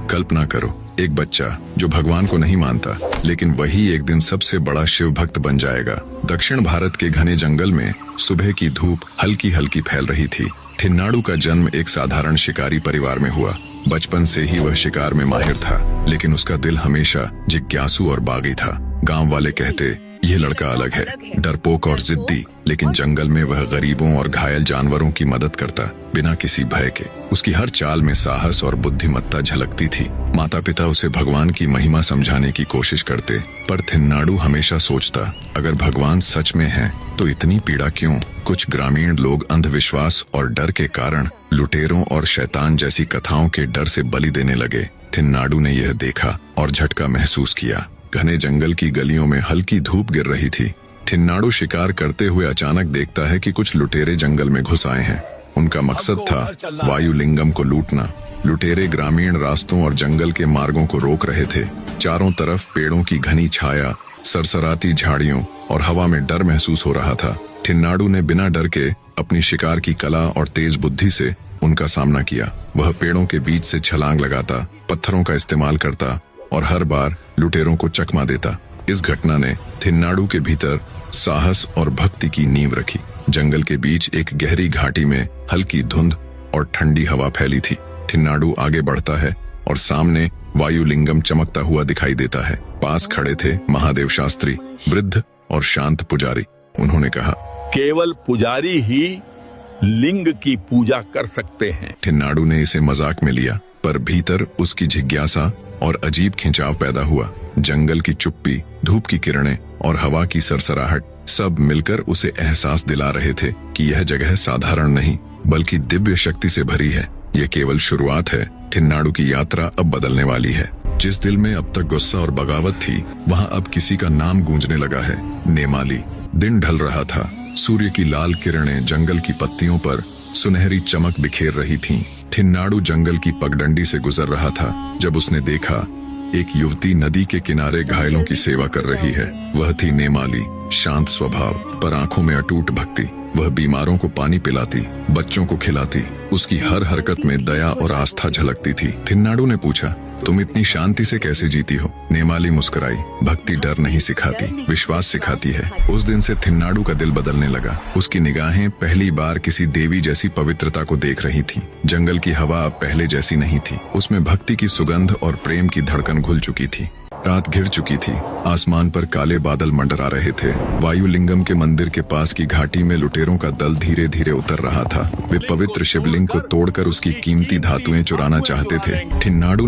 कल्पना करो, एक बच्चा जो भगवान को नहीं मानता, लेकिन वही एक दिन सबसे बड़ा शिव भक्त बन जाएगा। दक्षिण भारत के घने जंगल में सुबह की धूप हल्की हल्की फैल रही थी। थिन्नाडु का जन्म एक साधारण शिकारी परिवार में हुआ। बचपन से ही वह शिकार में माहिर था, लेकिन उसका दिल हमेशा जिज्ञासु और बागी था। गांव वाले कहते, यह लड़का अलग है, डरपोक और जिद्दी, लेकिन जंगल में वह गरीबों और घायल जानवरों की मदद करता, बिना किसी भय के। उसकी हर चाल में साहस और बुद्धिमत्ता झलकती थी। माता पिता उसे भगवान की महिमा समझाने की कोशिश करते, पर थिन्नाडु हमेशा सोचता, अगर भगवान सच में है तो इतनी पीड़ा क्यों? कुछ ग्रामीण लोग अंधविश्वास और डर के कारण लुटेरों और शैतान जैसी कथाओं के डर से बलि देने लगे। थिन्नाडु ने यह देखा और झटका महसूस किया। घने जंगल की गलियों में हल्की धूप गिर रही थी। थिन्नाडु शिकार करते हुए अचानक देखता है कि कुछ लुटेरे जंगल में घुस आए हैं। उनका मकसद था वायुलिंगम को लूटना। लुटेरे ग्रामीण रास्तों और जंगल के मार्गों को रोक रहे थे। चारों तरफ पेड़ों की घनी छाया, सरसराती झाड़ियों और हवा में डर महसूस हो रहा था। थिन्नाडु ने बिना डर के अपनी शिकार की कला और तेज बुद्धि से उनका सामना किया। वह पेड़ों के बीच से छलांग लगाता, पत्थरों का इस्तेमाल करता और हर बार लुटेरों को चकमा देता। इस घटना ने थिन्नाडु के भीतर साहस और भक्ति की नींव रखी। जंगल के बीच एक गहरी घाटी में हल्की धुंध और ठंडी हवा फैली थी। थिन्नाडु आगे बढ़ता है और सामने वायुलिंगम चमकता हुआ दिखाई देता है। पास खड़े थे महादेव शास्त्री, वृद्ध और शांत पुजारी। उन्होंने कहा, केवल पुजारी ही लिंग की पूजा कर सकते हैं। थिन्नाडु ने इसे मजाक में लिया, पर भीतर उसकी जिज्ञासा और अजीब खिंचाव पैदा हुआ। जंगल की चुप्पी, धूप की किरणें और हवा की सरसराहट सब मिलकर उसे एहसास दिला रहे थे कि यह जगह साधारण नहीं, बल्कि दिव्य शक्ति से भरी है। यह केवल शुरुआत है। थिन्नाडु की यात्रा अब बदलने वाली है। जिस दिल में अब तक गुस्सा और बगावत थी, वहां अब किसी का नाम गूंजने लगा है, नेमाली। दिन ढल रहा था। सूर्य की लाल किरणें जंगल की पत्तियों पर सुनहरी चमक बिखेर रही थीं। थिन्नाडु जंगल की पगडंडी से गुजर रहा था जब उसने देखा एक युवती नदी के किनारे घायलों की सेवा कर रही है। वह थी नेमाली, शांत स्वभाव पर आंखों में अटूट भक्ति। वह बीमारों को पानी पिलाती, बच्चों को खिलाती। उसकी हर हरकत में दया और आस्था झलकती थी। थिन्नाडु ने पूछा, तुम इतनी शांति से कैसे जीती हो? नेमाली मुस्कुराई, भक्ति डर नहीं सिखाती, विश्वास सिखाती है। उस दिन से थिन्नाडु का दिल बदलने लगा। उसकी निगाहें पहली बार किसी देवी जैसी पवित्रता को देख रही थीं। जंगल की हवा अब पहले जैसी नहीं थी। उसमें भक्ति की सुगंध और प्रेम की धड़कन घुल चुकी थी। रात घिर चुकी थी। आसमान पर काले बादल मंडरा रहे थे। वायुलिंगम के मंदिर के पास की घाटी में लुटेरों का दल धीरे धीरे उतर रहा था। वे पवित्र शिवलिंग को तोड़कर उसकी कीमती धातुएं चुराना चाहते थे। थिन्नाडु ने